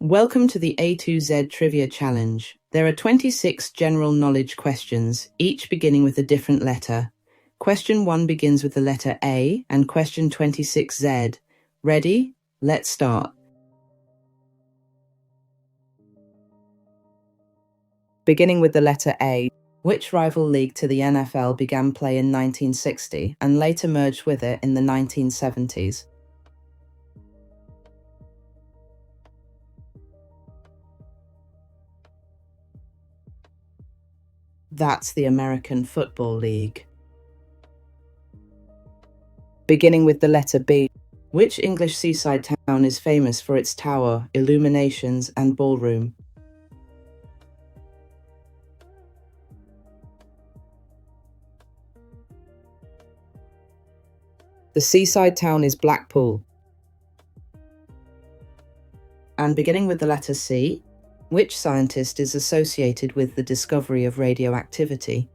Welcome to the A to Z Trivia Challenge. There are 26 general knowledge questions, each beginning with a different letter. Question 1 begins with the letter A and question 26 Z. Ready? Let's start. Beginning with the letter A, which rival league to the NFL began play in 1960 and later merged with it in the 1970s? That's the American Football League. Beginning with the letter B, which English seaside town is famous for its tower, illuminations, and ballroom? The seaside town is Blackpool. And beginning with the letter C, which scientist is associated with the discovery of radioactivity?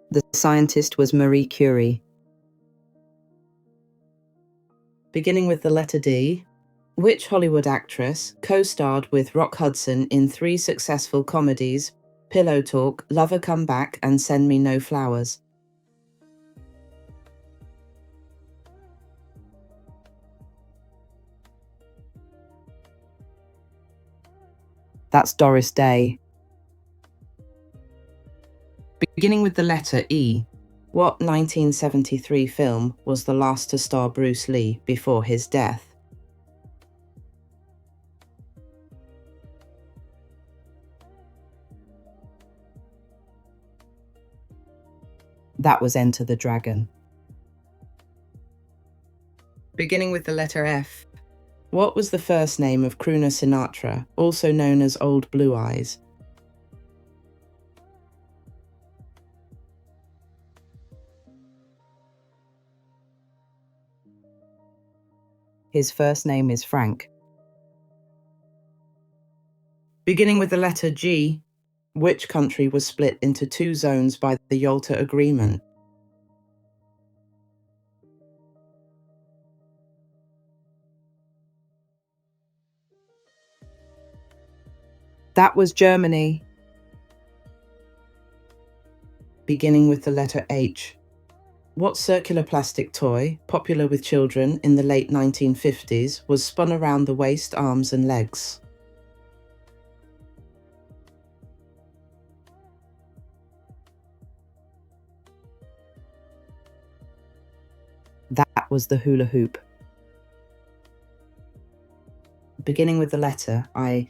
The scientist was Marie Curie. Beginning with the letter D, which Hollywood actress co-starred with Rock Hudson in 3 successful comedies, Pillow Talk, Lover Come Back, and Send Me No Flowers? That's Doris Day. Beginning with the letter E, what 1973 film was the last to star Bruce Lee before his death? That was Enter the Dragon. Beginning with the letter F, what was the first name of crooner Sinatra, also known as Old Blue Eyes? His first name is Frank. Beginning with the letter G, which country was split into 2 zones by the Yalta Agreement? That was Germany. Beginning with the letter H, what circular plastic toy, popular with children in the late 1950s, was spun around the waist, arms, and legs? That was the hula hoop. Beginning with the letter I,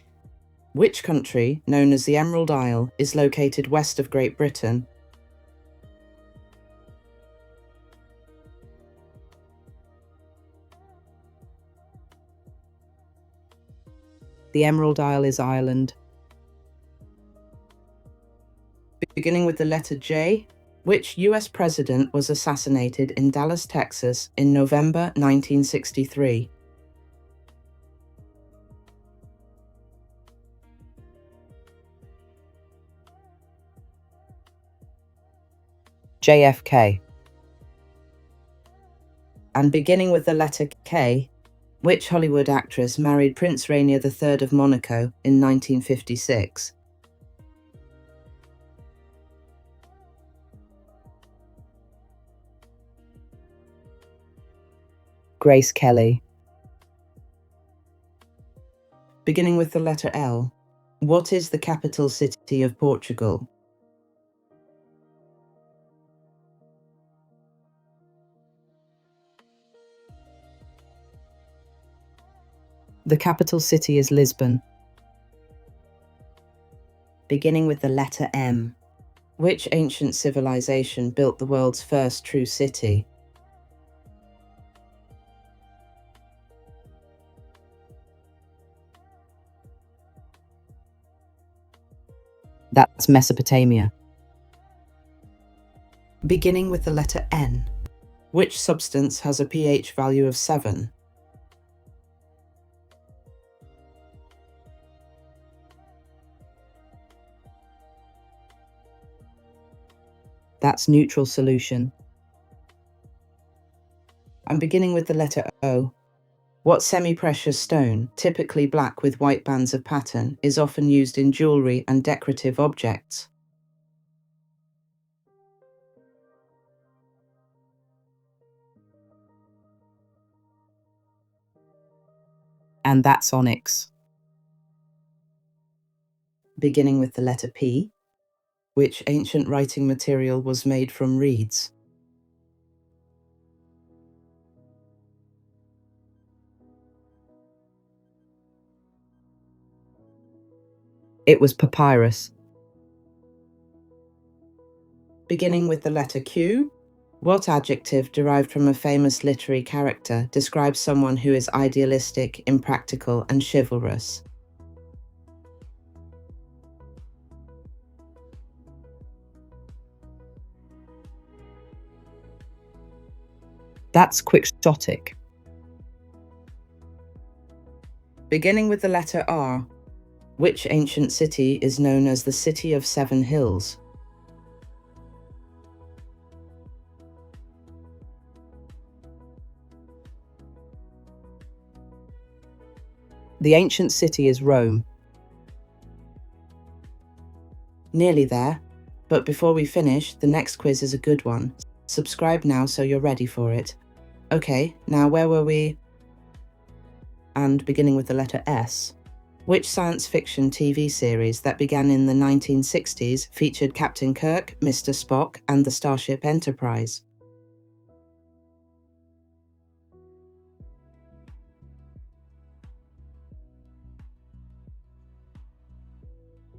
which country, known as the Emerald Isle, is located west of Great Britain? The Emerald Isle is Ireland. Beginning with the letter J, which US president was assassinated in Dallas, Texas in November 1963? JFK. And beginning with the letter K, which Hollywood actress married Prince Rainier III of Monaco in 1956? Grace Kelly. Beginning with the letter L, what is the capital city of Portugal? The capital city is Lisbon. Beginning with the letter M, which ancient civilization built the world's first true city? That's Mesopotamia. Beginning with the letter N, which substance has a pH value of 7? That's neutral solution. I'm beginning with the letter O. What semi-precious stone, typically black with white bands of pattern, is often used in jewelry and decorative objects? And that's onyx. Beginning with the letter P. Which ancient writing material was made from reeds? It was papyrus. Beginning with the letter Q. What adjective derived from a famous literary character describes someone who is idealistic, impractical, and chivalrous? That's quixotic. Beginning with the letter R. Which ancient city is known as the City of Seven Hills? The ancient city is Rome. Nearly there. But before we finish, the next quiz is a good one. Subscribe now so you're ready for it. Okay, now where were we? And beginning with the letter S. Which science fiction TV series that began in the 1960s featured Captain Kirk, Mr. Spock, and the Starship Enterprise?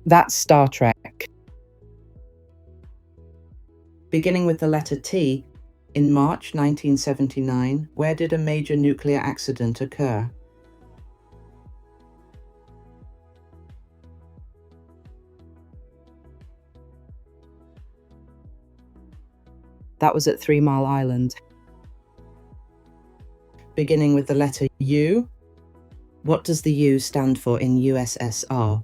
That's Star Trek. Beginning with the letter T, in March 1979, where did a major nuclear accident occur? That was at 3 Mile Island. Beginning with the letter U, what does the U stand for in USSR?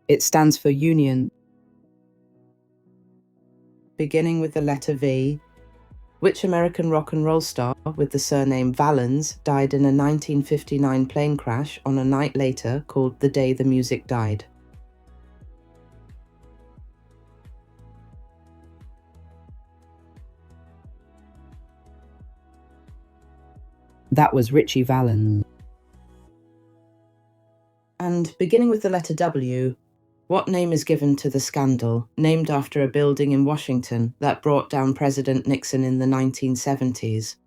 It stands for Union. Beginning with the letter V, which American rock and roll star with the surname Valens died in a 1959 plane crash on a night later called The Day the Music Died? That was Richie Valens. And beginning with the letter W, what name is given to the scandal, named after a building in Washington that brought down President Nixon in the 1970s?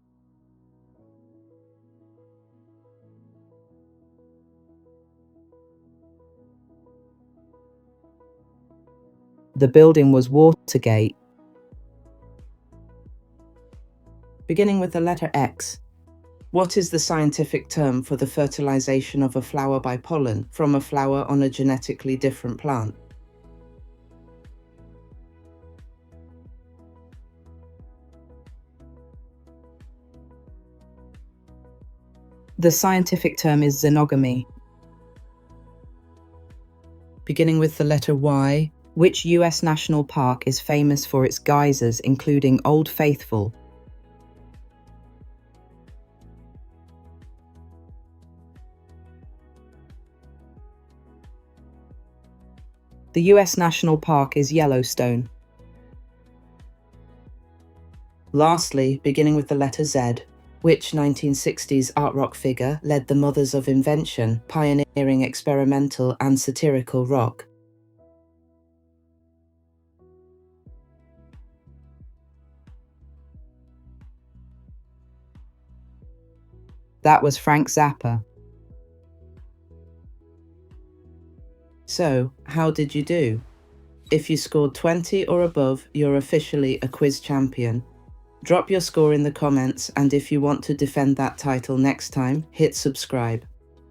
The building was Watergate. Beginning with the letter X, what is the scientific term for the fertilization of a flower by pollen from a flower on a genetically different plant? The scientific term is xenogamy. Beginning with the letter Y, which US national park is famous for its geysers, including Old Faithful? The US national park is Yellowstone. Lastly, beginning with the letter Z, which 1960s art rock figure led the Mothers of Invention, pioneering experimental and satirical rock? That was Frank Zappa. So, how did you do? If you scored 20 or above, you're officially a quiz champion. Drop your score in the comments, and if you want to defend that title next time, hit subscribe.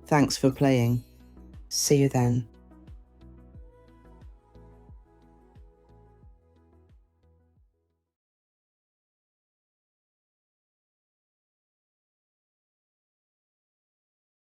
Thanks for playing. See you then.